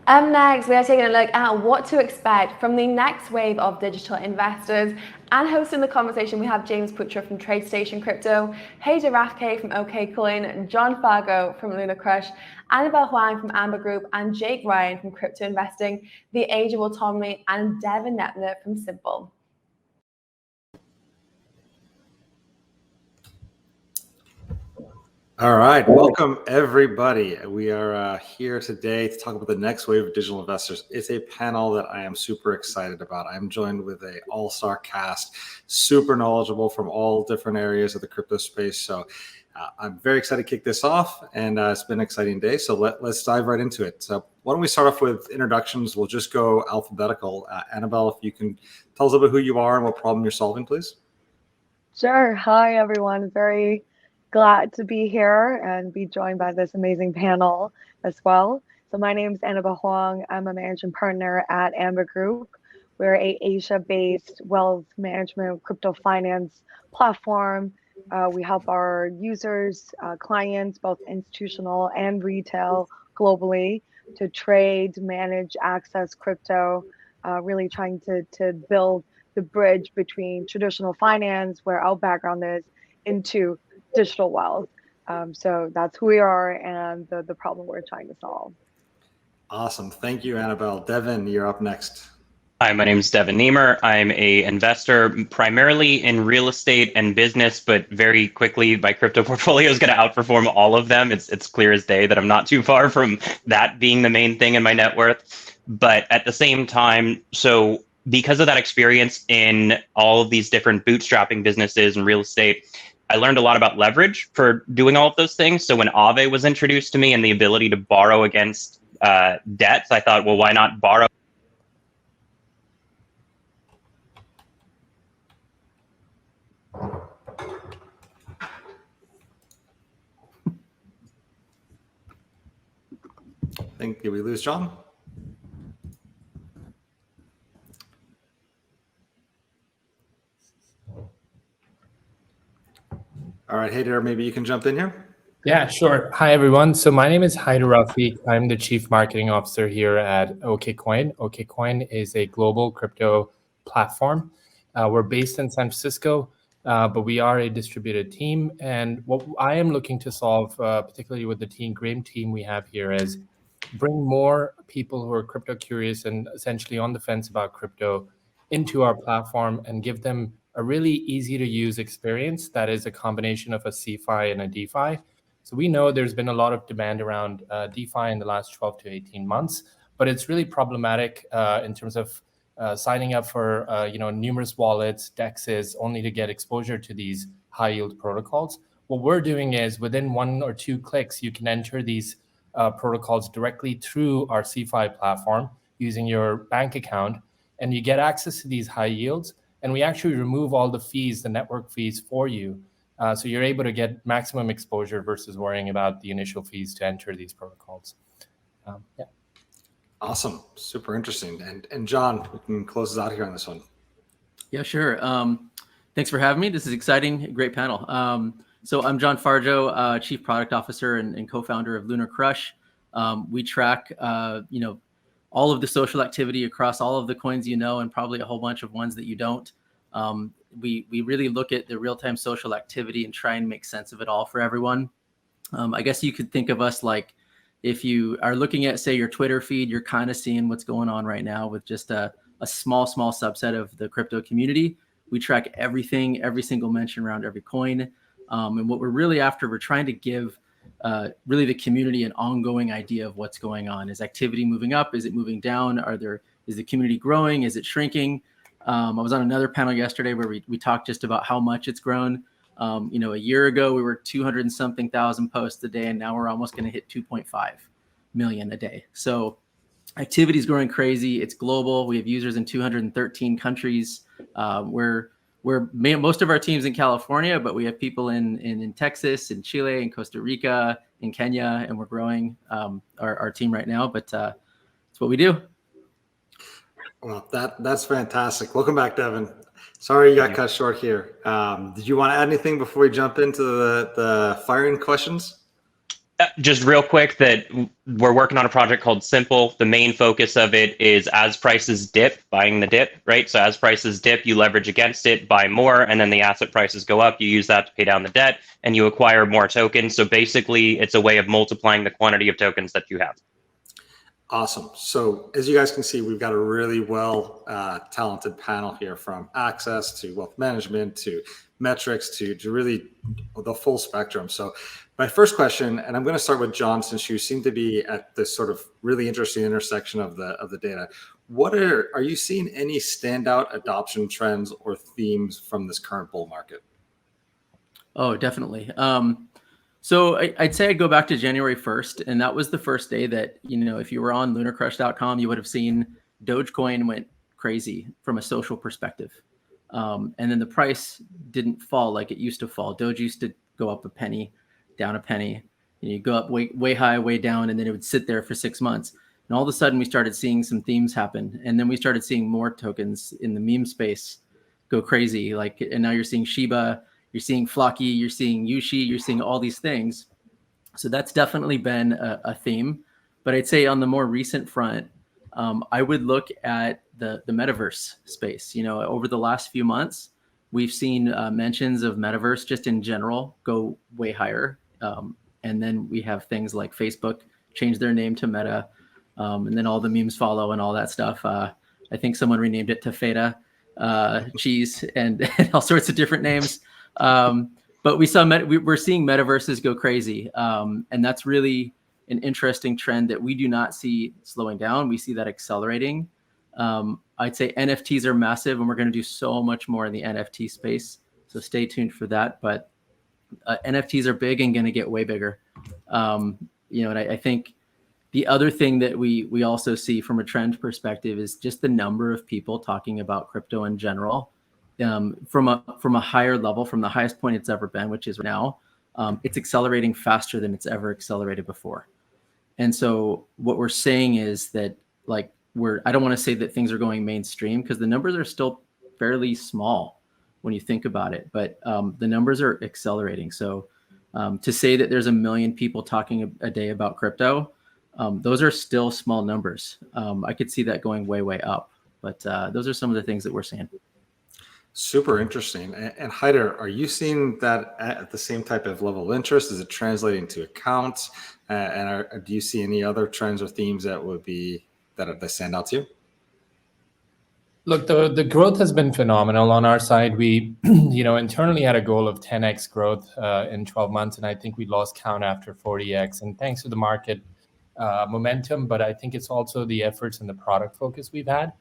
Up next, we are taking a look at what to expect from the next wave of digital investors. And hosting the conversation, we have James Putra from TradeStation Crypto, Haider Rafique from Okcoin, John Fargo from LunarCRUSH, Annabelle Huang from Amber Group, and Jake Ryan from Crypto Investing, The Age of Autonomy, and Devin Niemer from Simple. All right, welcome everybody. We are here today to talk about the next wave of digital investors. It's a panel that I am super excited about. I'm joined with an all-star cast, super knowledgeable from all different areas of the crypto space. So I'm very excited to kick this off, and it's been an exciting day. So let's dive right into it. So why don't we start off with introductions? We'll just go alphabetical. Annabelle, if you can tell us a little bit who you are and what problem you're solving, please. Sure. Hi, everyone. Very glad to be here and be joined by this amazing panel as well. So my name is Annabelle Huang. I'm a managing partner at Amber Group. We're a Asia-based wealth management crypto finance platform. We help our users, clients, both institutional and retail globally, to trade, manage, access crypto, really trying to build the bridge between traditional finance, where our background is, into digital wealth. So that's who we are and the problem we're trying to solve. Awesome. Thank you, Annabelle. Devin, you're up next. Hi, my name is Devin Niemer. I'm an investor primarily in real estate and business, but very quickly my crypto portfolio is going to outperform all of them. It's clear as day that I'm not too far from that being the main thing in my net worth. But at the same time, so because of that experience in all of these different bootstrapping businesses and real estate, I learned a lot about leverage for doing all of those things. So when Aave was introduced to me and the ability to borrow against debts, I thought, well, why not borrow? I think, did we lose John? All right, Haider, maybe you can jump in here. Yeah, sure. Hi, everyone. So my name is Haider Rafique. I'm the Chief Marketing Officer here at Okcoin. Okcoin is a global crypto platform. We're based in San Francisco, but we are a distributed team. And what I am looking to solve, particularly with the Graham team we have here, is bring more people who are crypto curious and essentially on the fence about crypto into our platform and give them a really easy to use experience that is a combination of a CeFi and a DeFi. So we know there's been a lot of demand around DeFi in the last 12 to 18 months, but it's really problematic in terms of signing up for numerous wallets, DEXs, only to get exposure to these high yield protocols. What we're doing is within 1 or 2 clicks, you can enter these protocols directly through our CeFi platform using your bank account, and you get access to these high yields. And we actually remove all the fees, the network fees for you. So you're able to get maximum exposure versus worrying about the initial fees to enter these protocols. Yeah. Awesome. Super interesting. And John, we can close us out here on this one. Yeah, sure. Thanks for having me. This is exciting. Great panel. So I'm John Farjo, Chief Product Officer and co-founder of LunarCRUSH. We track, all of the social activity across all of the coins and probably a whole bunch of ones that you don't. We really look at the real-time social activity and try and make sense of it all for everyone. I guess you could think of us like if you are looking at, say, your Twitter feed, you're kind of seeing what's going on right now with just a small subset of the crypto community. We track everything, every single mention around every coin. And what we're really after, we're trying to give really the community an ongoing idea of what's going on. Is activity moving up? Is it moving down? Is the community growing? Is it shrinking? I was on another panel yesterday where we talked just about how much it's grown. A year ago, we were 200 and something thousand posts a day, and now we're almost going to hit 2.5 million a day. So activity is growing crazy. It's global. We have users in 213 countries. Most of our teams in California, but we have people in Texas, in Chile, in Costa Rica, in Kenya, and we're growing our team right now. But it's what we do. Well, that's fantastic. Welcome back, Devin. Sorry you got cut short here. Did you want to add anything before we jump into the firing questions? Just real quick, that we're working on a project called Simple. The main focus of it is as prices dip, buying the dip, right? So as prices dip, you leverage against it, buy more, and then the asset prices go up. You use that to pay down the debt, and you acquire more tokens. So basically, it's a way of multiplying the quantity of tokens that you have. Awesome. So as you guys can see, we've got a really well talented panel here, from access to wealth management to metrics to really the full spectrum. So my first question, and I'm going to start with John, since you seem to be at this sort of really interesting intersection of the data. What are you seeing any standout adoption trends or themes from this current bull market? Oh, definitely. So I'd say I'd go back to January 1st, and that was the first day that, if you were on LunarCRUSH.com, you would have seen Dogecoin went crazy from a social perspective. And then the price didn't fall like it used to fall. Doge used to go up a penny, down a penny. You go up way high, way down, and then it would sit there for 6 months. And all of a sudden, we started seeing some themes happen. And then we started seeing more tokens in the meme space go crazy. And now you're seeing Shiba, you're seeing Flocky, you're seeing Yushi, you're seeing all these things. So that's definitely been a theme. But I'd say on the more recent front, I would look at the metaverse space. Over the last few months, we've seen mentions of metaverse just in general go way higher. And then we have things like Facebook change their name to Meta, and then all the memes follow and all that stuff. I think someone renamed it to Feta cheese and all sorts of different names. But we're seeing metaverses go crazy, and that's really an interesting trend that we do not see slowing down. We see that accelerating. I'd say NFTs are massive, and we're going to do so much more in the NFT space. So stay tuned for that. But NFTs are big and going to get way bigger. And I think the other thing that we also see from a trend perspective is just the number of people talking about crypto in general. From a higher level, from the highest point it's ever been, which is now, it's accelerating faster than it's ever accelerated before. And so what we're saying is that, I don't want to say that things are going mainstream, because the numbers are still fairly small when you think about it, but the numbers are accelerating. So to say that there's 1 million people talking a day about crypto, those are still small numbers. I could see that going way up, but those are some of the things that we're seeing. Super interesting. And Haider, are you seeing that at the same type of level of interest? Is it translating to accounts? And do you see any other trends or themes that stand out to you? Look, the growth has been phenomenal on our side. We, internally had a goal of 10x growth in 12 months, and I think we lost count after 40x. And thanks to the market momentum, but I think it's also the efforts and the product focus we've had.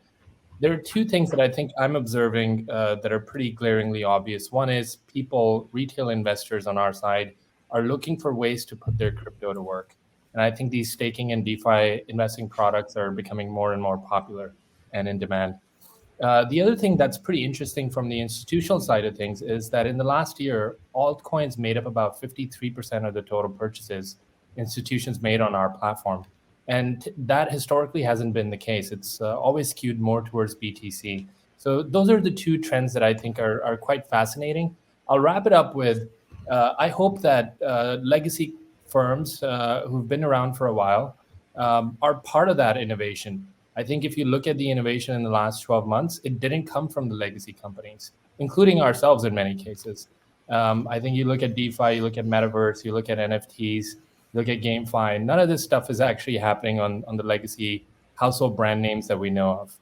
There are two things that I think I'm observing that are pretty glaringly obvious. One is retail investors on our side, are looking for ways to put their crypto to work. And I think these staking and DeFi investing products are becoming more and more popular and in demand. The other thing that's pretty interesting from the institutional side of things is that in the last year, altcoins made up about 53% of the total purchases institutions made on our platform. And that historically hasn't been the case. It's always skewed more towards BTC. So those are the two trends that I think are quite fascinating. I'll wrap it up with, I hope that legacy firms who've been around for a while are part of that innovation. I think if you look at the innovation in the last 12 months, it didn't come from the legacy companies, including ourselves in many cases. I think you look at DeFi, you look at Metaverse, you look at NFTs, look at GameFi. None of this stuff is actually happening on the legacy household brand names that we know of.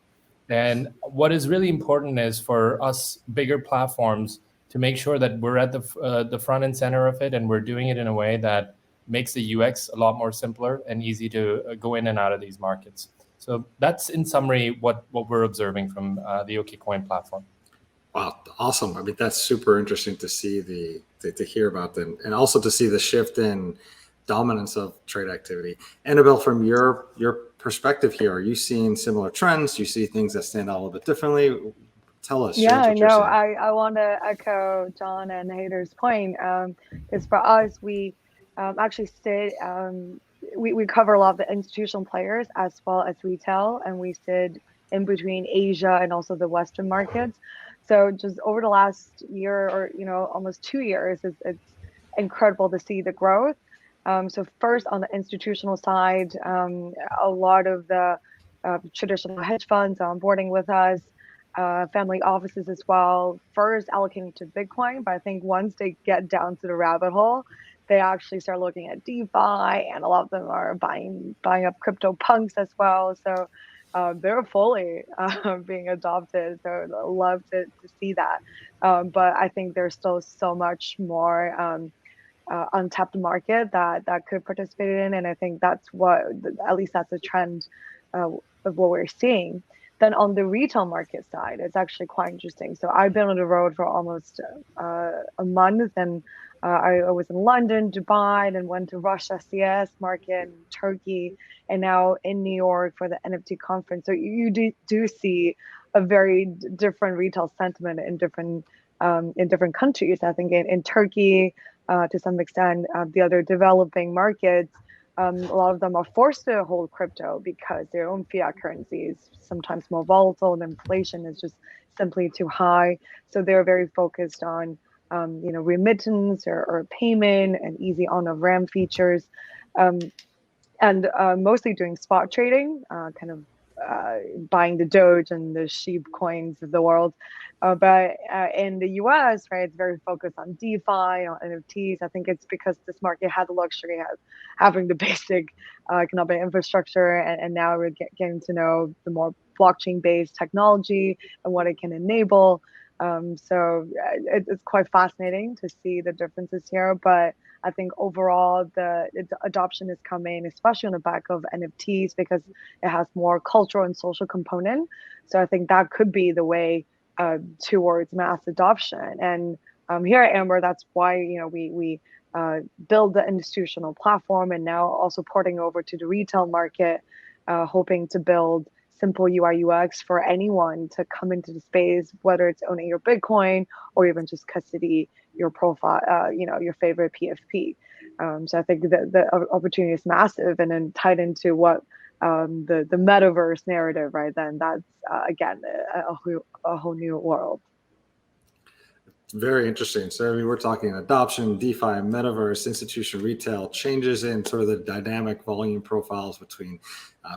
And what is really important is for us bigger platforms to make sure that we're at the front and center of it, and we're doing it in a way that makes the UX a lot more simpler and easy to go in and out of these markets. So that's in summary what we're observing from the Okcoin platform. Wow, awesome. I mean, that's super interesting to see to hear about them, and also to see the shift in dominance of trade activity. Annabelle, from your perspective here, are you seeing similar trends? Do you see things that stand out a little bit differently? Tell us. Yeah, no, I want to echo John and Haider's point. Because for us, we actually sit, we cover a lot of the institutional players as well as retail, and we sit in between Asia and also the Western markets. So just over the last year or almost 2 years, it's incredible to see the growth. So first, on the institutional side, a lot of the traditional hedge funds are onboarding with us, family offices as well. First allocating to Bitcoin, but I think once they get down to the rabbit hole, they actually start looking at DeFi, and a lot of them are buying up crypto punks as well. So they're fully being adopted. So I love to see that. But I think there's still so much more untapped market that could participate in, and I think that's what, at least that's a trend of what we're seeing. Then on the retail market side, it's actually quite interesting. So I've been on the road for almost a month, and I was in London, Dubai, then went to Russia CS market, Turkey, and now in New York for the NFT conference. So you do see a very different retail sentiment in different countries. I think in Turkey, to some extent, the other developing markets, a lot of them are forced to hold crypto because their own fiat currency is sometimes more volatile and inflation is just simply too high. So they're very focused on remittance or payment and easy on-ramp features, and mostly doing spot trading, kind of buying the Doge and the sheep coins of the world. But in the US, right, it's very focused on DeFi, on NFTs. I think it's because this market had the luxury of having the basic economic infrastructure, and now we're getting to know the more blockchain-based technology and what it can enable. So it's quite fascinating to see the differences here. But I think overall the adoption is coming, especially on the back of NFTs, because it has more cultural and social component. So I think that could be the way towards mass adoption. And here at Amber, that's why we build the institutional platform, and now also porting over to the retail market, hoping to build simple UI UX for anyone to come into the space, whether it's owning your Bitcoin or even just custody your profile, your favorite PFP. So I think the opportunity is massive, and then tied into what the metaverse narrative, right? Then that's again a whole new world. Very interesting. So we're talking adoption, DeFi, metaverse, institution, retail, changes in sort of the dynamic volume profiles between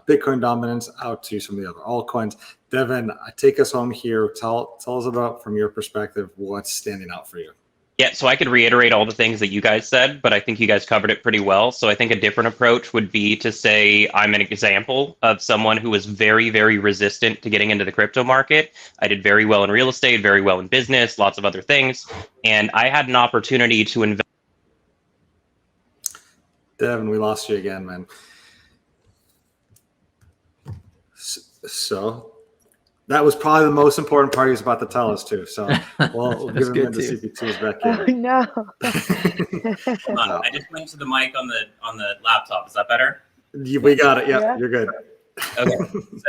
Bitcoin dominance out to some of the other altcoins. Devin, take us home here. Tell us about, from your perspective, what's standing out for you. Yeah, so I could reiterate all the things that you guys said, but I think you guys covered it pretty well. So I think a different approach would be to say I'm an example of someone who was very, very resistant to getting into the crypto market. I did very well in real estate, very well in business, lots of other things. And I had an opportunity to invest. Devin, we lost you again, man. So that was probably the most important part he was about to tell us too. So we'll give him into CP2's back in. Oh no! Hold on. I just went to the mic on the laptop. Is that better? We got it. Yeah, you're good. Okay.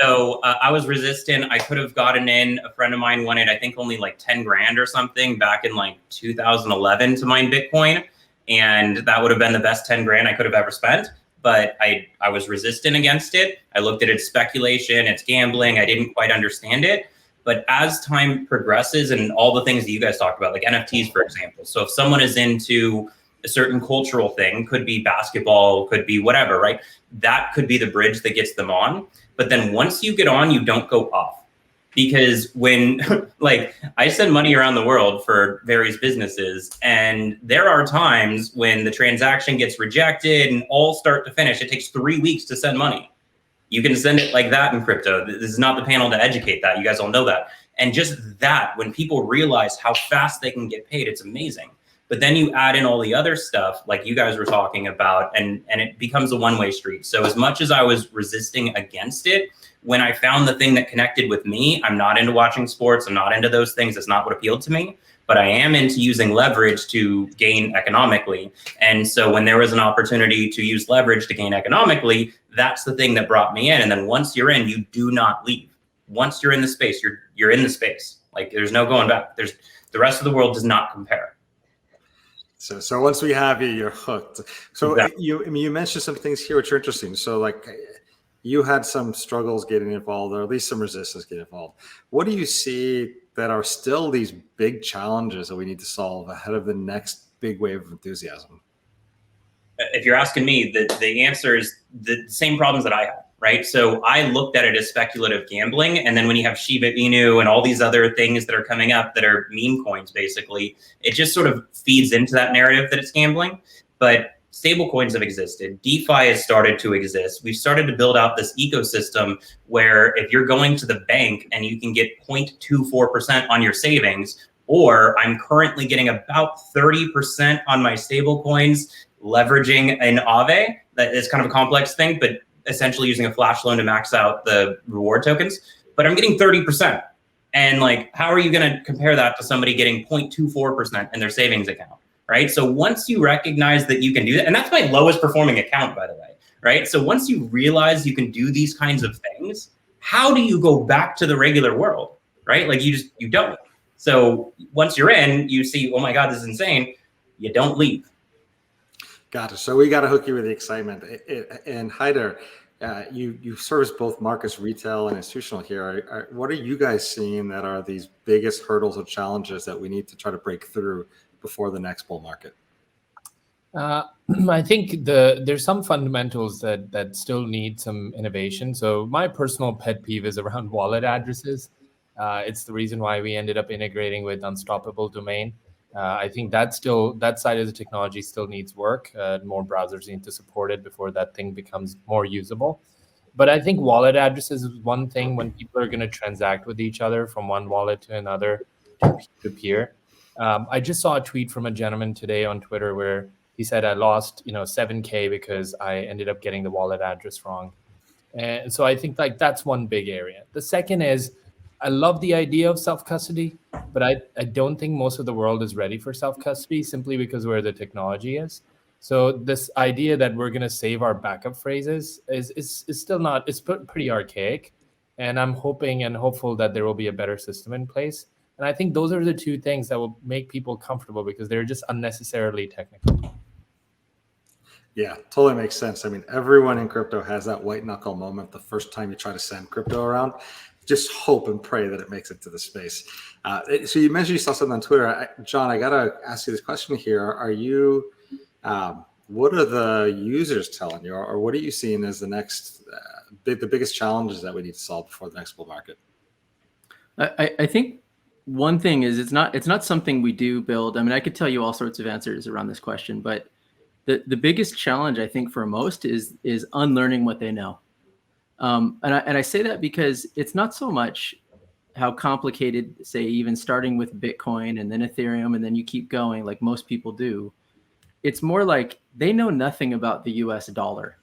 So I was resistant. I could have gotten in. A friend of mine wanted, I think, only like 10 grand or something back in like 2011 to mine Bitcoin, and that would have been the best 10 grand I could have ever spent. But I was resistant against it. I looked at it as speculation, it's gambling. I didn't quite understand it. But as time progresses and all the things that you guys talked about, like NFTs, for example. So if someone is into a certain cultural thing, could be basketball, could be whatever, right? That could be the bridge that gets them on. But then once you get on, you don't go off. Because when, like, I send money around the world for various businesses, and there are times when the transaction gets rejected and all start to finish, it takes 3 weeks to send money. You can send it like that in crypto. This is not the panel to educate that. You guys all know that. And just that, when people realize how fast they can get paid, it's amazing. But then you add in all the other stuff like you guys were talking about, and it becomes a one-way street. So as much as I was resisting against it, when I found the thing that connected with me, I'm not into watching sports. I'm not into those things. That's not what appealed to me. But I am into using leverage to gain economically. And so when there was an opportunity to use leverage to gain economically, that's the thing that brought me in. And then once you're in, you do not leave. Once you're in the space, you're in the space. Like there's no going back. The rest of the world does not compare. So once we have you, you're hooked. So exactly. you mentioned some things here which are interesting. So like you had some struggles getting involved, or at least some resistance getting involved. What do you see that are still these big challenges that we need to solve ahead of the next big wave of enthusiasm? if you're asking me, the answer is the same problems that I have, right? So I looked at it as speculative gambling. And then when you have Shiba Inu and all these other things that are coming up that are meme coins, basically, it just sort of feeds into that narrative that it's gambling. But stable coins have existed. DeFi has started to exist. We've started to build out this ecosystem where if you're going to the bank and you can get 0.24% on your savings, or I'm currently getting about 30% on my stable coins, leveraging an Aave. That is kind of a complex thing, but essentially using a flash loan to max out the reward tokens. But I'm getting 30%. And like, how are you going to compare that to somebody getting 0.24% in their savings account, right? So once you recognize that you can do that, and that's my lowest performing account, by the way, right? So once you realize you can do these kinds of things, how do you go back to the regular world, right? Like you don't. So once you're in, you see, oh my God, this is insane. You don't leave. Got it. So we got to hook you with the excitement. And Haider, you service both markets, retail and institutional here. What are you guys seeing that are these biggest hurdles or challenges that we need to try to break through before the next bull market? I think there's some fundamentals that still need some innovation. So my personal pet peeve is around wallet addresses. It's the reason why we ended up integrating with Unstoppable Domain. I think that side of the technology still needs work. More browsers need to support it before that thing becomes more usable. But I think wallet addresses is one thing when people are going to transact with each other from one wallet to another, to peer. I just saw a tweet from a gentleman today on Twitter where he said, I lost, $7K because I ended up getting the wallet address wrong. And so I think like that's one big area. The second is, I love the idea of self-custody, but I don't think most of the world is ready for self-custody simply because where the technology is. So this idea that we're going to save our backup phrases is still not, it's pretty archaic. And I'm hoping and hopeful that there will be a better system in place. And I think those are the two things that will make people comfortable because they're just unnecessarily technical. Yeah, totally makes sense. I mean, everyone in crypto has that white knuckle moment the first time you try to send crypto around. Just hope and pray that it makes it to the space. So you mentioned you saw something on Twitter. John, I got to ask you this question here. Are you, what are the users telling you, or what are you seeing as the next, the biggest challenges that we need to solve before the next bull market? I think one thing is it's not something we do build. I mean, I could tell you all sorts of answers around this question, but the biggest challenge I think for most is unlearning what they know. And I say that because it's not so much how complicated, say, even starting with Bitcoin and then Ethereum, and then you keep going like most people do. It's more like they know nothing about the US dollar,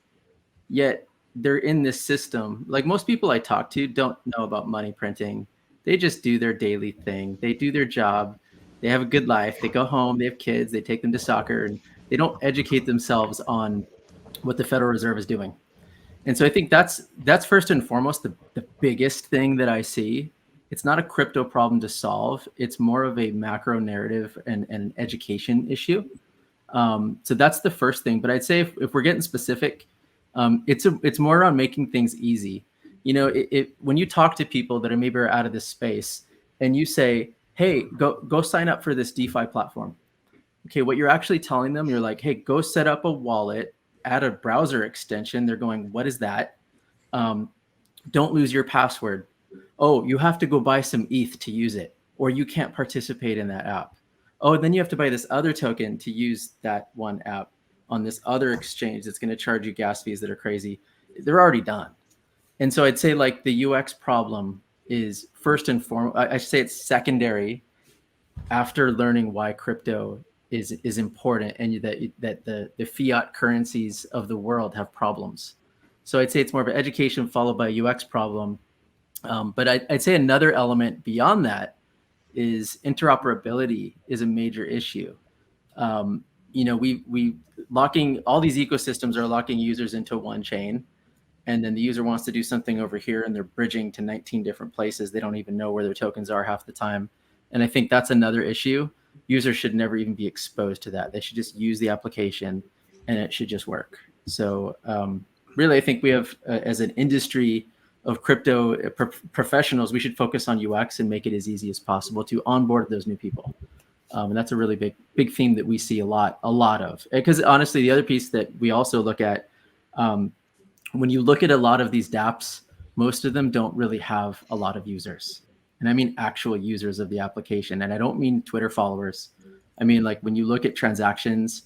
yet they're in this system. Like most people I talk to don't know about money printing. They just do their daily thing. They do their job. They have a good life. They go home. They have kids. They take them to soccer, and they don't educate themselves on what the Federal Reserve is doing. And so I think that's first and foremost the biggest thing that I see. It's not a crypto problem to solve. It's more of a macro narrative and an education issue. So that's the first thing. But I'd say if we're getting specific, it's more around making things easy. When you talk to people that are maybe out of this space and you say, hey, go sign up for this DeFi platform. Okay, what you're actually telling them, you're like, hey, go set up a wallet, add a browser extension. They're going, what is that? Don't lose your password. Oh, you have to go buy some ETH to use it, or you can't participate in that app. Oh, then you have to buy this other token to use that one app on this other exchange that's going to charge you gas fees that are crazy. They're already done. And so I'd say like the UX problem is first and foremost, I should say it's secondary after learning why crypto is important and that the fiat currencies of the world have problems. So I'd say it's more of an education followed by a UX problem. But I'd say another element beyond that is interoperability is a major issue. We locking all these ecosystems are locking users into one chain, and then the user wants to do something over here and they're bridging to 19 different places. They don't even know where their tokens are half the time. And I think that's another issue. Users should never even be exposed to that. They should just use the application and it should just work. So really, I think we have, as an industry of crypto professionals, we should focus on UX and make it as easy as possible to onboard those new people. And that's a really big theme that we see a lot of. Because honestly, the other piece that we also look at, when you look at a lot of these dApps, most of them don't really have a lot of users. And I mean actual users of the application. And I don't mean Twitter followers. I mean, like when you look at transactions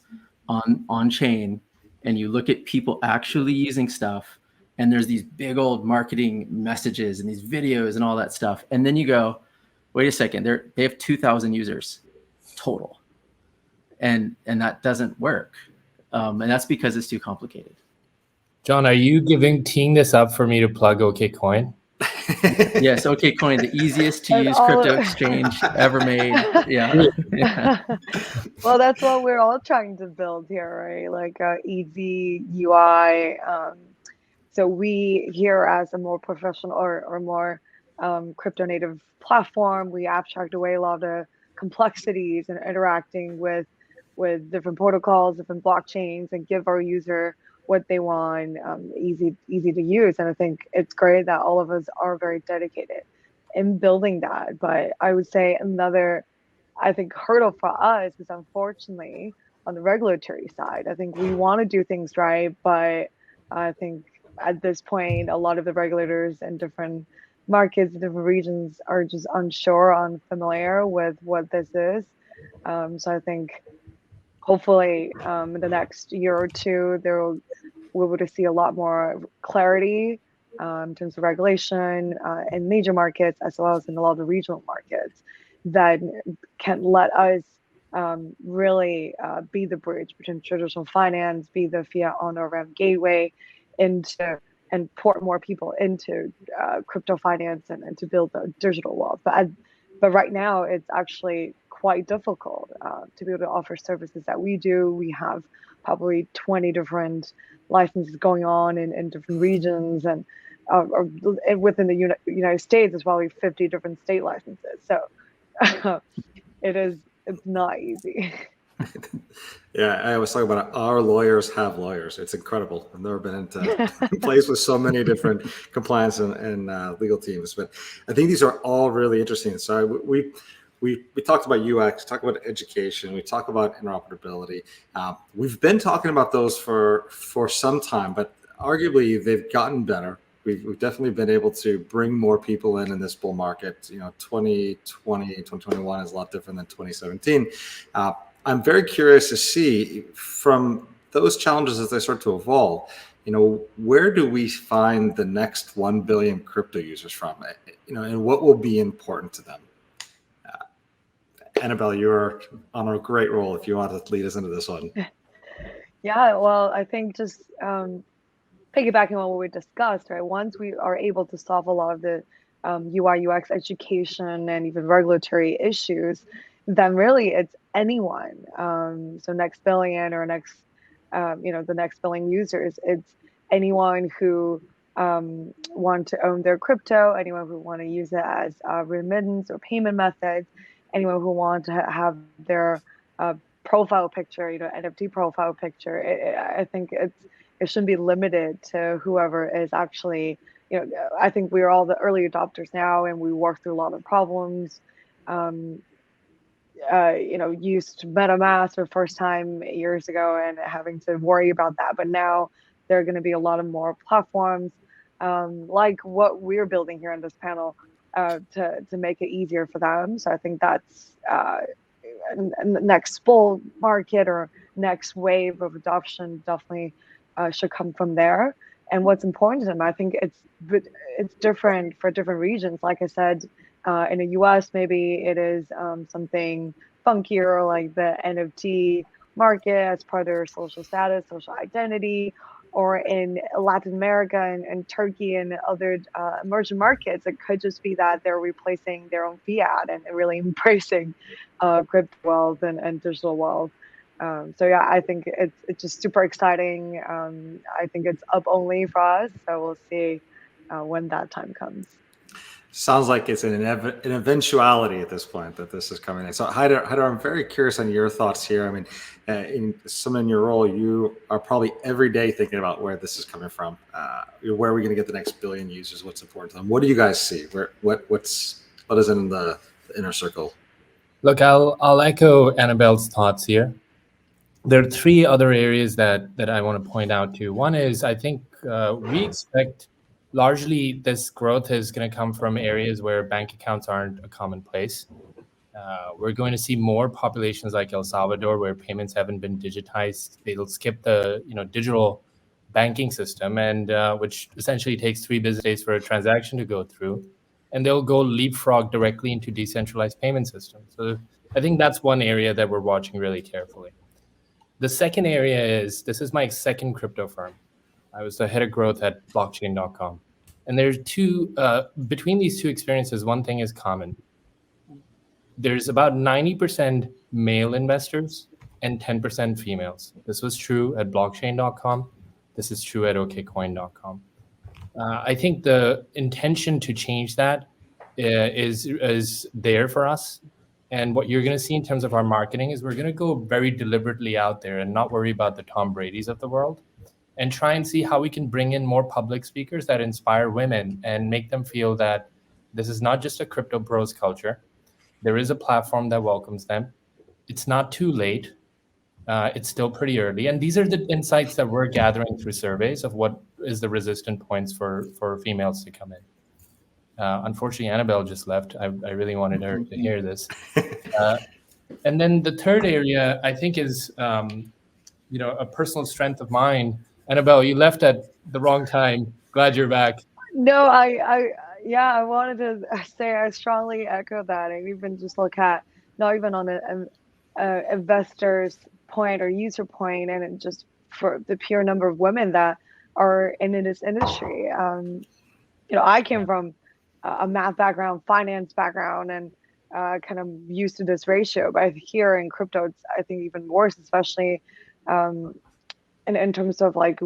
on chain and you look at people actually using stuff, and there's these big old marketing messages and these videos and all that stuff. And then you go, wait a second, they have 2,000 users total. And that doesn't work. And that's because it's too complicated. John, are you teeing this up for me to plug Okcoin? Yes, Okcoin, the easiest to use crypto exchange ever made. Yeah. Well, that's what we're all trying to build here, right? Like easy UI. So we here as a more professional or more crypto native platform, we abstract away a lot of the complexities and interacting with different protocols, different blockchains, and give our user what they want, easy to use. And I think it's great that all of us are very dedicated in building that. But I would say another, I think, hurdle for us is unfortunately on the regulatory side. I think we want to do things right, but I think at this point, a lot of the regulators in different markets, different regions are just unsure, unfamiliar with what this is. So I think hopefully in the next year or two, we'll be able to see a lot more clarity in terms of regulation in major markets, as well as in a lot of the regional markets, that can let us really be the bridge between traditional finance, be the fiat on-ramp gateway into, and port more people into crypto finance and to build the digital wealth. But right now, it's actually quite difficult to be able to offer services that we do. We have probably 20 different licenses going on in different regions, and within the United States, there's probably 50 different state licenses. So it's not easy. Yeah, I always talk about it. Our lawyers have lawyers. It's incredible. I've never been into a place with so many different compliance and legal teams. But I think these are all really interesting. So we talked about UX, talked about education, we talk about interoperability. We've been talking about those for some time, but arguably they've gotten better. We've definitely been able to bring more people in this bull market. 2020, 2021 is a lot different than 2017. I'm very curious to see from those challenges as they start to evolve, where do we find the next 1 billion crypto users from? And what will be important to them? Annabelle, you're on a great roll if you want to lead us into this one. Yeah, well, I think just piggybacking on what we discussed, right? Once we are able to solve a lot of the UI, UX education and even regulatory issues, then really it's anyone. So next billion or next, the next billion users, it's anyone who want to own their crypto, anyone who want to use it as remittance or payment methods, anyone who wants to have their profile picture, NFT profile picture. I think it shouldn't be limited to whoever is actually, I think we are all the early adopters now, and we work through a lot of problems. Used MetaMask for first time years ago and having to worry about that. But now there are going to be a lot of more platforms like what we're building here on this panel to make it easier for them. So I think that's the next bull market or next wave of adoption definitely should come from there. And what's important to them, I think it's different for different regions. Like I said, in the US, maybe it is something funkier, like the NFT market as part of their social status, social identity, or in Latin America and Turkey and other emerging markets, it could just be that they're replacing their own fiat and really embracing crypto wealth and digital wealth. So yeah, I think it's just super exciting. I think it's up only for us, so we'll see when that time comes. Sounds like it's an eventuality at this point that this is coming in. So Haider, I'm very curious on your thoughts here. I mean, in your role, you are probably every day thinking about where this is coming from. Where are we going to get the next billion users? What's important to them? What do you guys see? What is in the inner circle? Look, I'll echo Annabelle's thoughts here. There are three other areas that I want to point out to. One is I think we expect largely this growth is going to come from areas where bank accounts aren't a commonplace. We're going to see more populations like El Salvador where payments haven't been digitized. They'll skip the digital banking system, and which essentially takes 3 business days for a transaction to go through, and they'll go leapfrog directly into decentralized payment systems. So I think that's one area that we're watching really carefully. The second area is, this is my second crypto firm. I was the head of growth at blockchain.com. And there's between these two experiences, one thing is common. There's about 90% male investors and 10% females. This was true at blockchain.com. This is true at okcoin.com. I think the intention to change that is there for us. And what you're going to see in terms of our marketing is we're going to go very deliberately out there and not worry about the Tom Bradys of the world, and try and see how we can bring in more public speakers that inspire women and make them feel that this is not just a crypto bros culture. There is a platform that welcomes them. It's not too late. It's still pretty early. And these are the insights that we're gathering through surveys of what is the resistant points for females to come in. Unfortunately, Annabelle just left. I really wanted her to hear this. And then the third area, I think, is a personal strength of mine. Annabelle, you left at the wrong time. Glad you're back. No, I wanted to say I strongly echo that. And even just look at, not even on an investor's point or user point, and just for the pure number of women that are in this industry. I came from a math background, finance background, and kind of used to this ratio. But here in crypto, it's, I think, even worse, especially in terms of like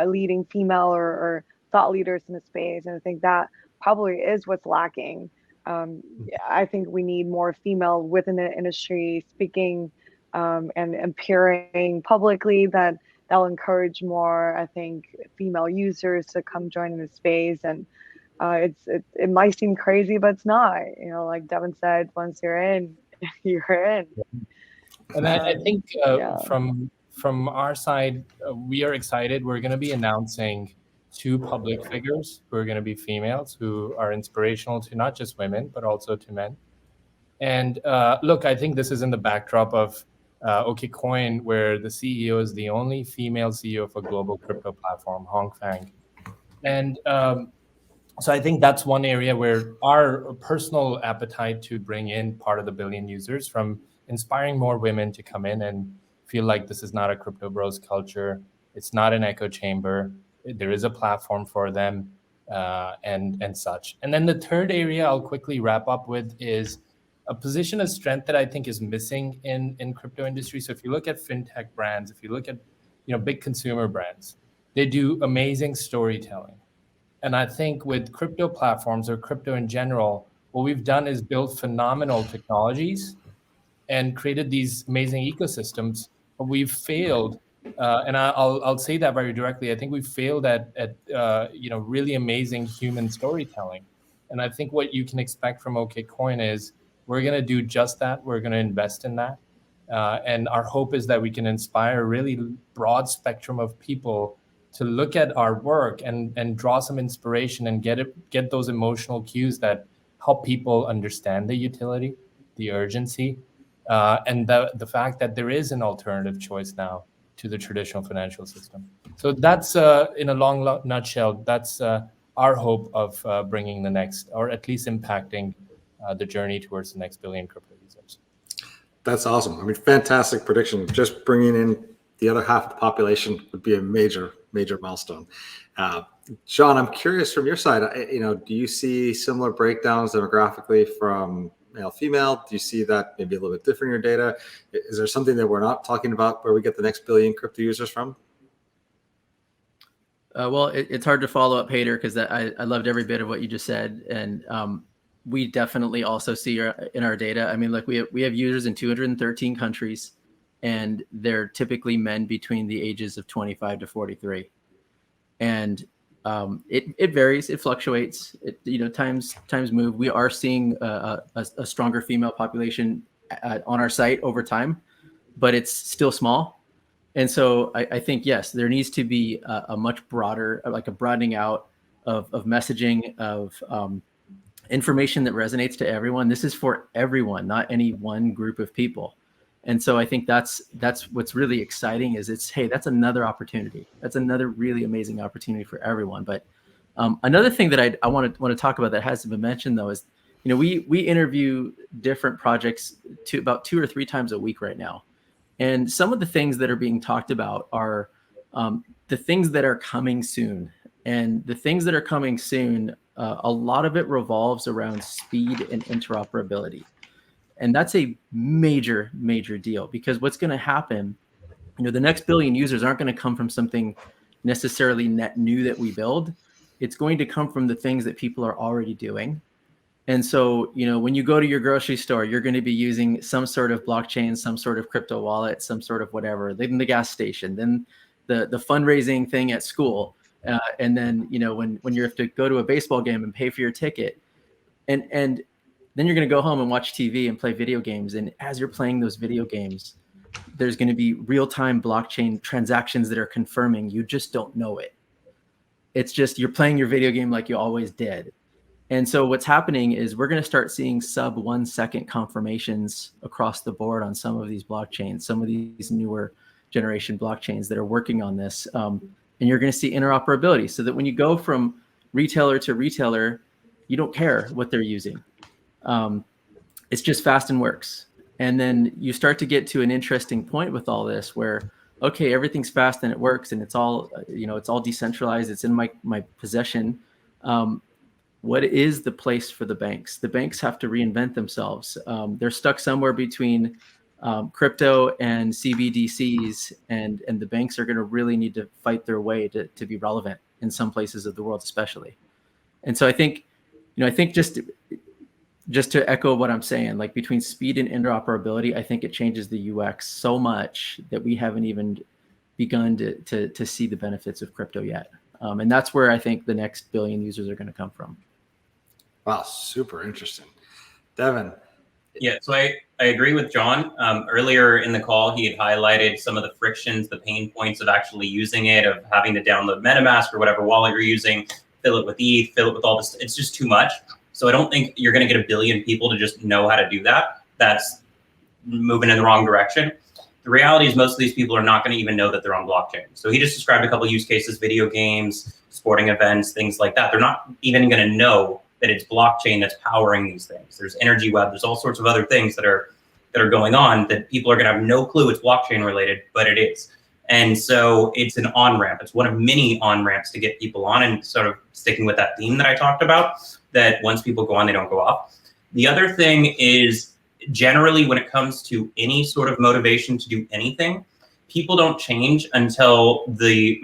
leading female or thought leaders in the space. And I think that probably is what's lacking. I think we need more female within the industry speaking and appearing publicly. That'll encourage more, I think, female users to come join the space. And it might seem crazy, but it's not. Like Devin said, once you're in, you're in. And I think from our side, we are excited. We're going to be announcing 2 public figures who are going to be females, who are inspirational to not just women, but also to men. And look, I think this is in the backdrop of Okcoin, where the CEO is the only female CEO of a global crypto platform, Huang. And so I think that's one area where our personal appetite to bring in part of the billion users, from inspiring more women to come in and feel like this is not a crypto bros culture. It's not an echo chamber. There is a platform for them and such. And then the third area I'll quickly wrap up with is a position of strength that I think is missing in crypto industry. So if you look at fintech brands, if you look at big consumer brands, they do amazing storytelling. And I think with crypto platforms or crypto in general, what we've done is build phenomenal technologies and created these amazing ecosystems, but we've failed. And I'll say that very directly. I think we failed at really amazing human storytelling. And I think what you can expect from Okcoin is we're going to do just that. We're going to invest in that. And our hope is that we can inspire a really broad spectrum of people to look at our work and draw some inspiration and get those emotional cues that help people understand the utility, the urgency, and the fact that there is an alternative choice now to the traditional financial system. So that's, in a long nutshell, that's our hope of bringing the next, or at least impacting the journey towards the next billion crypto users. That's awesome. I mean, fantastic prediction. Just bringing in the other half of the population would be a major milestone. John, I'm curious from your side, do you see similar breakdowns demographically from male, female? Do you see that maybe a little bit different in your data? Is there something that we're not talking about where we get the next billion crypto users from? Well, it's hard to follow up, Haider, because I loved every bit of what you just said. And we definitely also see in our data. I mean, look, we have users in 213 countries, and they're typically men between the ages of 25 to 43. And it varies, it fluctuates, times move. We are seeing a stronger female population on our site over time, but it's still small. And so I think, yes, there needs to be a much broader, like a broadening out of messaging, of information that resonates to everyone. This is for everyone, not any one group of people. And so I think that's what's really exciting is hey, that's another opportunity. That's another really amazing opportunity for everyone. But another thing that I want to talk about that hasn't been mentioned though is, we interview different projects about 2 or 3 times a week right now. And some of the things that are being talked about are the things that are coming soon. And the things that are coming soon, a lot of it revolves around speed and interoperability. And that's a major, major deal, because what's going to happen, the next billion users aren't going to come from something necessarily net new that we build. It's going to come from the things that people are already doing. And so, when you go to your grocery store, you're going to be using some sort of blockchain, some sort of crypto wallet, some sort of whatever, then the gas station, then the fundraising thing at school. And then, when you have to go to a baseball game and pay for your ticket, and then you're going to go home and watch TV and play video games. And as you're playing those video games, there's going to be real-time blockchain transactions that are confirming you just don't know it. It's just you're playing your video game like you always did. And so what's happening is we're going to start seeing sub 1 second confirmations across the board on some of these blockchains, some of these newer generation blockchains that are working on this. And you're going to see interoperability so that when you go from retailer to retailer, you don't care what they're using. It's just fast and works. And then you start to get to an interesting point with all this where, okay, everything's fast and it works and it's all, it's all decentralized. It's in my possession. What is the place for the banks? The banks have to reinvent themselves. They're stuck somewhere between crypto and CBDCs, and the banks are going to really need to fight their way to be relevant in some places of the world, especially. And so I think just to echo what I'm saying, like between speed and interoperability, I think it changes the UX so much that we haven't even begun to see the benefits of crypto yet. And that's where I think the next billion users are going to come from. Wow, super interesting. Devin. Yeah, so I agree with John. Earlier in the call, he had highlighted some of the frictions, the pain points of actually using it, of having to download MetaMask or whatever wallet you're using, fill it with ETH, fill it with all this. It's just too much. So I don't think you're going to get a billion people to just know how to do that. That's moving in the wrong direction. The reality is most of these people are not going to even know that they're on blockchain. So he just described a couple of use cases, video games, sporting events, things like that. They're not even going to know that it's blockchain that's powering these things. There's energy web, there's all sorts of other things that are going on that people are going to have no clue it's blockchain related, but it is. And so it's an on-ramp. It's one of many on-ramps to get people on, and sort of sticking with that theme that I talked about, that once people go on, they don't go off. The other thing is, generally when it comes to any sort of motivation to do anything, people don't change until the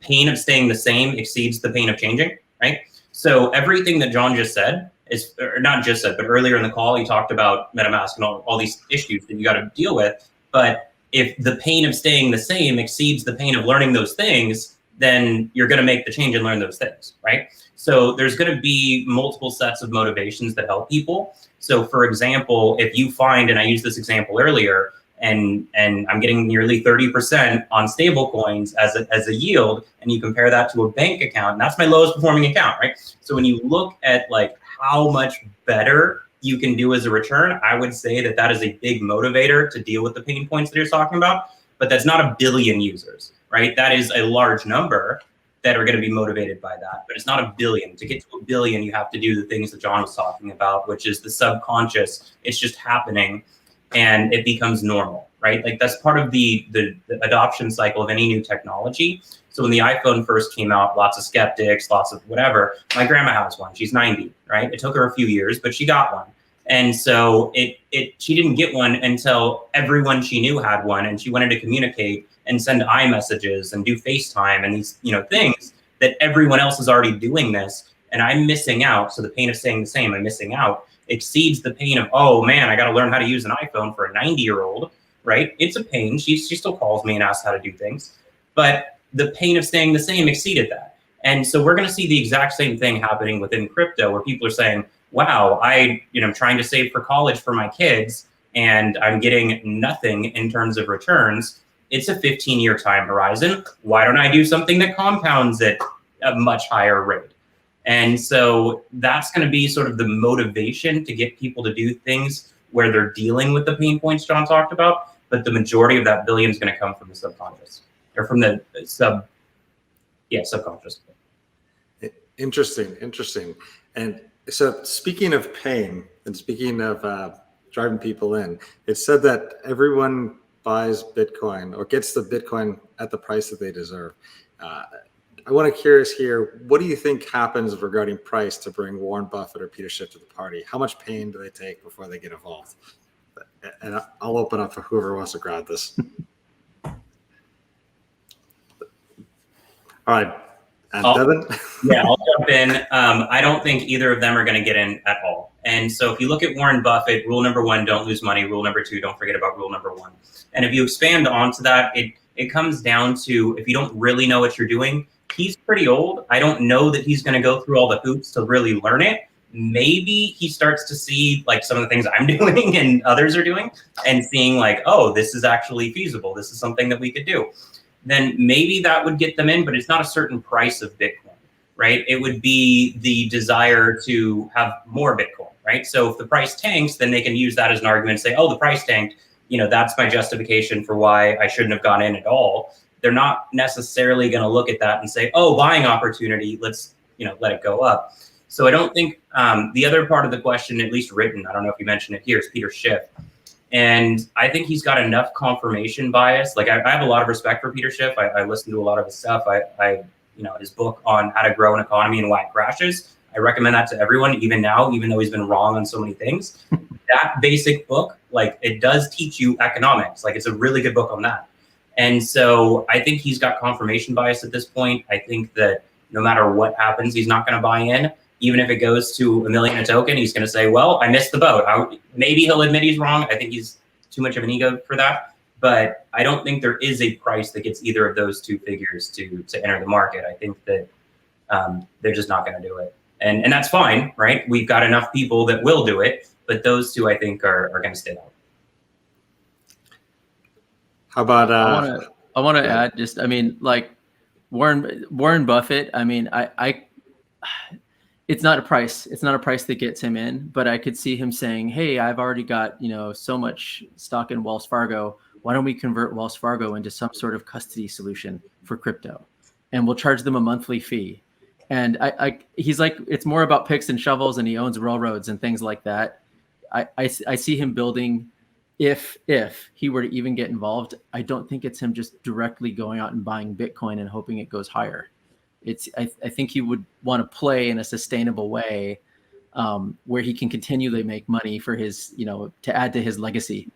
pain of staying the same exceeds the pain of changing, right? So everything that John just said is, or not just said, but earlier in the call, he talked about MetaMask and all these issues that you got to deal with. But if the pain of staying the same exceeds the pain of learning those things, then you're going to make the change and learn those things, right? So there's going to be multiple sets of motivations that help people. So for example, if you find, and I used this example earlier, and I'm getting nearly 30% on stable coins as a yield, and you compare that to a bank account, and that's my lowest performing account, right? So when you look at like how much better you can do as a return, I would say that that is a big motivator to deal with the pain points that you're talking about. But that's not a billion users, right? That is a large number that are going to be motivated by that, but it's not a billion. To get to a billion, you have to do the things that John was talking about, which is the subconscious. It's just happening, and it becomes normal, right? Like that's part of the adoption cycle of any new technology. So when the iPhone first came out, lots of skeptics, lots of whatever. My grandma has one. She's 90, right? It took her a few years, but she got one. And so she didn't get one until everyone she knew had one, and she wanted to communicate and send iMessages and do FaceTime and these, things that everyone else is already doing this, and I'm missing out. So the pain of staying the same, I'm missing out, exceeds the pain of, oh man, I got to learn how to use an iPhone for a 90-year-old, right? It's a pain. She still calls me and asks how to do things, but the pain of staying the same exceeded that. And so we're going to see the exact same thing happening within crypto, where people are saying, wow, I'm trying to save for college for my kids and I'm getting nothing in terms of returns. It's a 15-year time horizon. Why don't I do something that compounds at a much higher rate? And so that's going to be sort of the motivation to get people to do things where they're dealing with the pain points John talked about. But the majority of that billion is going to come from the subconscious, or from the subconscious. Interesting. And so speaking of pain and speaking of driving people in, it's said that everyone buys Bitcoin or gets the Bitcoin at the price that they deserve. I want to curious here, what do you think happens regarding price to bring Warren Buffett or Peter Schiff to the party? How much pain do they take before they get involved? And I'll open up for whoever wants to grab this. All right. And Devin? Yeah, I'll jump in. I don't think either of them are going to get in at all. And so if you look at Warren Buffett, rule number 1, don't lose money. Rule number 2, don't forget about rule number 1. And if you expand onto that, it comes down to, if you don't really know what you're doing, he's pretty old. I don't know that he's going to go through all the hoops to really learn it. Maybe he starts to see like some of the things I'm doing and others are doing and seeing like, oh, this is actually feasible. This is something that we could do. Then maybe that would get them in, but it's not a certain price of Bitcoin, right? It would be the desire to have more Bitcoin, right? So if the price tanks, then they can use that as an argument and say, oh, the price tanked, that's my justification for why I shouldn't have gone in at all. They're not necessarily going to look at that and say, oh, buying opportunity, let's, let it go up. So I don't think the other part of the question, at least written, I don't know if you mentioned it here, is Peter Schiff. And I think he's got enough confirmation bias. Like I have a lot of respect for Peter Schiff. I listen to a lot of his stuff. I his book on how to grow an economy and why it crashes. I recommend that to everyone, even now, even though he's been wrong on so many things. That basic book, like it does teach you economics. Like it's a really good book on that. And so I think he's got confirmation bias at this point. I think that no matter what happens, he's not going to buy in. Even if it goes to $1 million a token, he's going to say, well, I missed the boat. Maybe he'll admit he's wrong. I think he's too much of an ego for that. But I don't think there is a price that gets either of those two figures to enter the market. I think that they're just not going to do it. And that's fine, right? We've got enough people that will do it. But those two, I think, are going to stay out. How about I want to add just, like Warren Buffett, it's not a price. It's not a price that gets him in, but I could see him saying, hey, I've already got, so much stock in Wells Fargo. Why don't we convert Wells Fargo into some sort of custody solution for crypto? And we'll charge them a monthly fee. And he's like, it's more about picks and shovels, and he owns railroads and things like that. I see him building, if he were to even get involved, I don't think it's him just directly going out and buying Bitcoin and hoping it goes higher. I think he would want to play in a sustainable way where he can continually make money for his, to add to his legacy.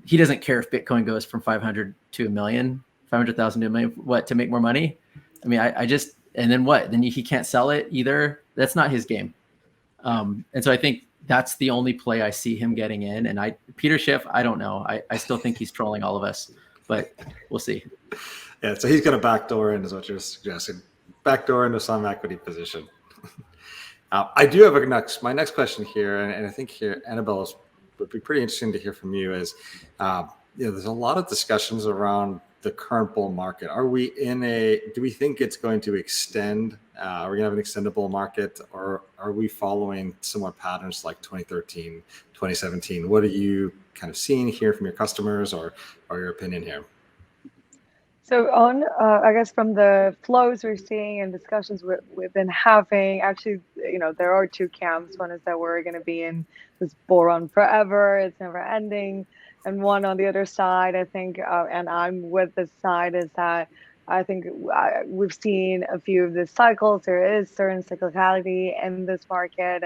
He doesn't care if Bitcoin goes from 500 to a million, 500,000 to a million, what, to make more money? And then what? Then he can't sell it either. That's not his game. And so I think that's the only play I see him getting in. And Peter Schiff, I don't know. I still think he's trolling all of us, but we'll see. Yeah, so he's going to backdoor in, is what you're suggesting. Backdoor into some equity position. I do have my next question here, and I think here, Annabelle, would be pretty interesting to hear from you. Is there's a lot of discussions around the current bull market. Do we think it's going to extend? Are we going to have an extendable market, or are we following similar patterns like 2013, 2017? What are you kind of seeing here from your customers, or your opinion here? So I guess from the flows we're seeing and discussions we've been having, actually, there are two camps. One is that we're going to be in this bull run forever. It's never ending. And one on the other side, I think, and I'm with this side, is that I think we've seen a few of the cycles. There is certain cyclicality in this market.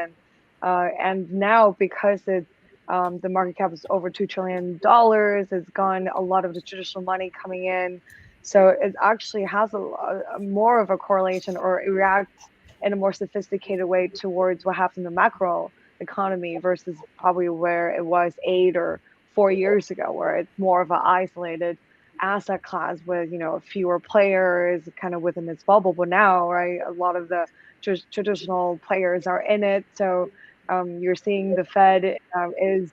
And now because the market cap is over $2 trillion, it's gone a lot of the traditional money coming in. So it actually has a more of a correlation, or it reacts in a more sophisticated way towards what happens in the macro economy versus probably where it was 8 or 4 years ago, where it's more of an isolated asset class with, fewer players kind of within its bubble. But now, right, a lot of the traditional players are in it. So you're seeing the Fed is,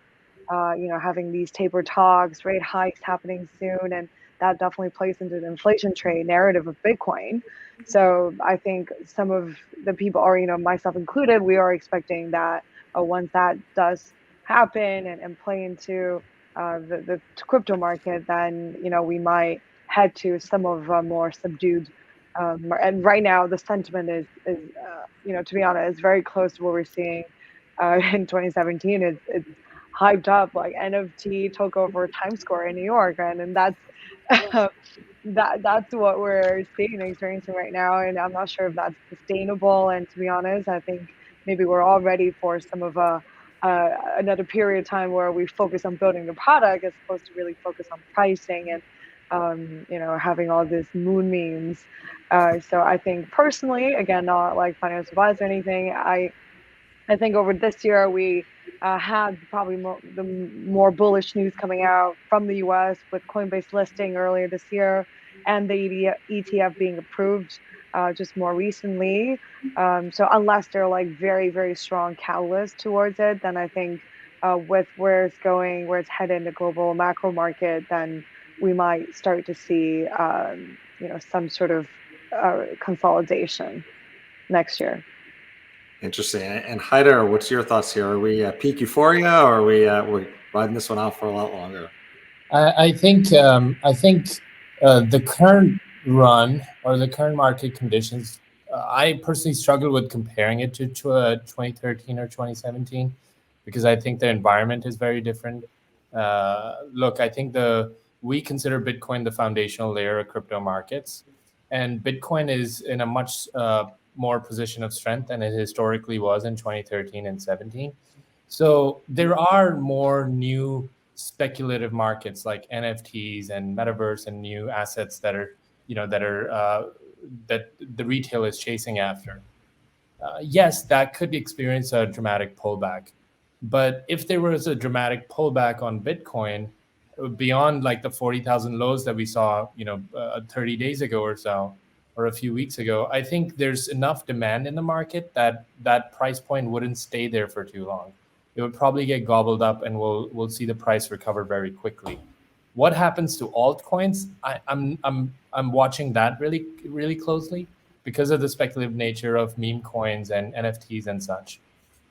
having these taper talks, rate hikes happening soon. And that definitely plays into the inflation trade narrative of Bitcoin. So I think some of the people, or, myself included, we are expecting that once that does happen and play into the crypto market, then we might head to some of a more subdued. And right now, the sentiment is to be honest, very close to what we're seeing in 2017. It's hyped up, like NFT took over Times Square in New York, and that's that's what we're seeing and experiencing right now. And I'm not sure if that's sustainable. And to be honest, I think maybe we're all ready for some of another period of time where we focus on building the product as opposed to really focus on pricing and having all these moon memes. So I think personally, again, not like financial advice or anything, I think over this year we had probably the more bullish news coming out from the US with Coinbase listing earlier this year and the ETF being approved just more recently. So unless they're like very, very strong catalysts towards it, then I think with where it's going, where it's headed in the global macro market, then we might start to see some sort of consolidation next year. Interesting. And Haider, what's your thoughts here? Are we at peak euphoria, or are we're riding this one out for a lot longer? I think the current run or the current market conditions, I personally struggle with comparing it to 2013 or 2017 because I think the environment is very different. Look, I think we consider Bitcoin the foundational layer of crypto markets, and Bitcoin is in a much more position of strength than it historically was in 2013 and 17. So there are more new speculative markets like NFTs and metaverse and new assets that are that the retail is chasing after. Yes, that could experience a dramatic pullback, but if there was a dramatic pullback on Bitcoin beyond like the 40,000 lows that we saw 30 days ago or so, or a few weeks ago, I think there's enough demand in the market that price point wouldn't stay there for too long. It would probably get gobbled up, and we'll see the price recover very quickly. What happens to altcoins? I'm watching that really, really closely because of the speculative nature of meme coins and NFTs and such.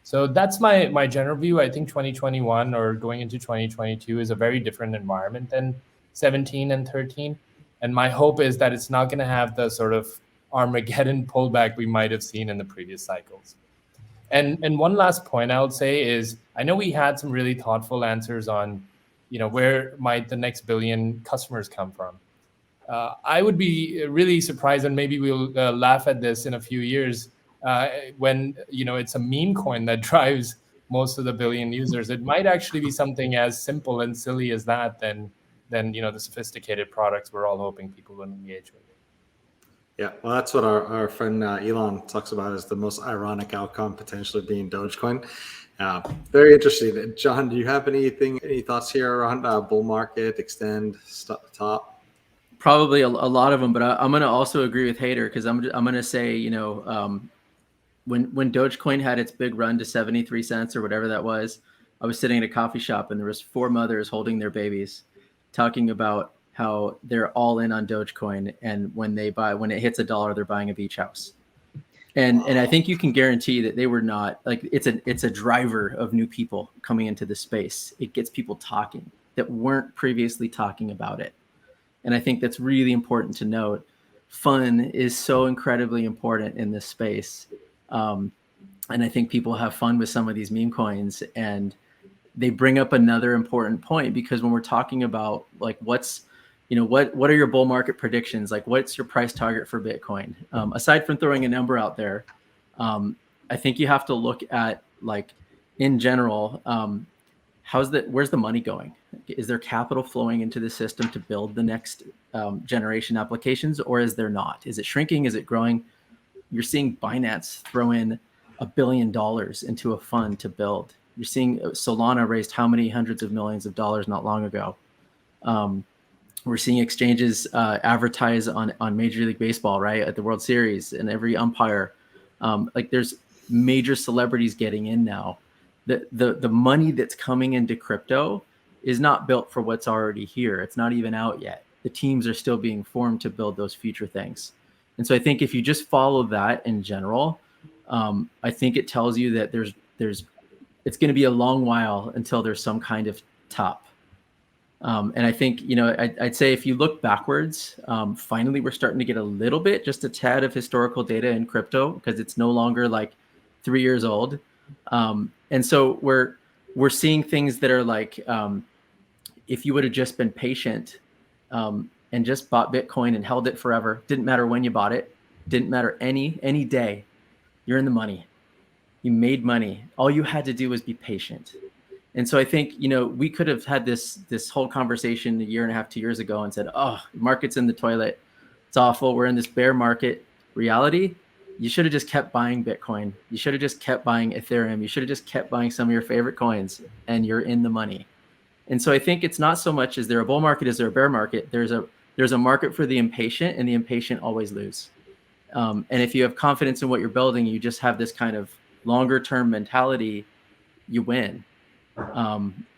So that's my general view. I think 2021 or going into 2022 is a very different environment than 17 and 13. And my hope is that it's not going to have the sort of Armageddon pullback we might have seen in the previous cycles. And one last point I would say is, I know we had some really thoughtful answers on, where might the next billion customers come from. I would be really surprised, and maybe we'll laugh at this in a few years when, it's a meme coin that drives most of the billion users. It might actually be something as simple and silly as that than the sophisticated products we're all hoping people will engage with. Yeah, well, that's what our friend Elon talks about as the most ironic outcome potentially being Dogecoin. Very interesting. John, do you have any thoughts here around bull market, extend, top? Probably a lot of them, but I'm going to also agree with Haider because I'm going to say, when Dogecoin had its big run to 73 cents or whatever that was, I was sitting at a coffee shop and there was 4 mothers holding their babies, talking about how they're all in on Dogecoin, and when it hits $1, they're buying a beach house. And I think you can guarantee that they were not like, it's a driver of new people coming into the space. It gets people talking that weren't previously talking about it. And I think that's really important to note. Fun is so incredibly important in this space. And I think people have fun with some of these meme coins, and they bring up another important point, because when we're talking about like what are your bull market predictions? Like, what's your price target for Bitcoin? Aside from throwing a number out there, I think you have to look at, like, in general, where's the money going? Is there capital flowing into the system to build the next generation applications, or is there not? Is it shrinking? Is it growing? You're seeing Binance throw in $1 billion into a fund to build. You're seeing Solana raised how many hundreds of millions of dollars not long ago. We're seeing exchanges advertise on Major League Baseball, right, at the World Series, and every umpire. Like there's major celebrities getting in now. The money that's coming into crypto is not built for what's already here. It's not even out yet. The teams are still being formed to build those future things. And so I think if you just follow that in general, I think it tells you that it's going to be a long while until there's some kind of top. And I think, I'd say if you look backwards, finally, we're starting to get a little bit, just a tad of historical data in crypto because it's no longer like 3 years old. And so we're seeing things that are like, if you would have just been patient and just bought Bitcoin and held it forever, didn't matter when you bought it, didn't matter any day, you're in the money. You made money. All you had to do was be patient. And so I think, we could have had this whole conversation a year and a half, 2 years ago and said, oh, market's in the toilet. It's awful. We're in this bear market. Reality, you should have just kept buying Bitcoin. You should have just kept buying Ethereum. You should have just kept buying some of your favorite coins and you're in the money. And so I think it's not so much is there a bull market, is there a bear market? There's a market for the impatient, and the impatient always lose. And if you have confidence in what you're building, you just have this kind of longer term mentality, you win.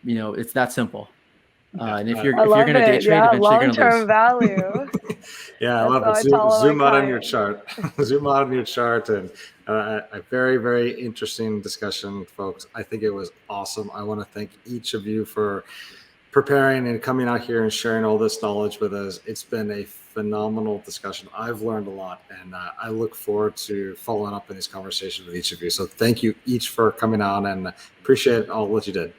It's that simple. And if you're going to day trade, eventually you're going to lose. Long-term value. Yeah, I love it. Zoom out on your chart. Zoom out on your chart, and a very, very interesting discussion, folks. I think it was awesome. I want to thank each of you for preparing and coming out here and sharing all this knowledge with us. It's been a phenomenal discussion. I've learned a lot, and I look forward to following up in these conversations with each of you. So thank you each for coming on, and appreciate all what you did.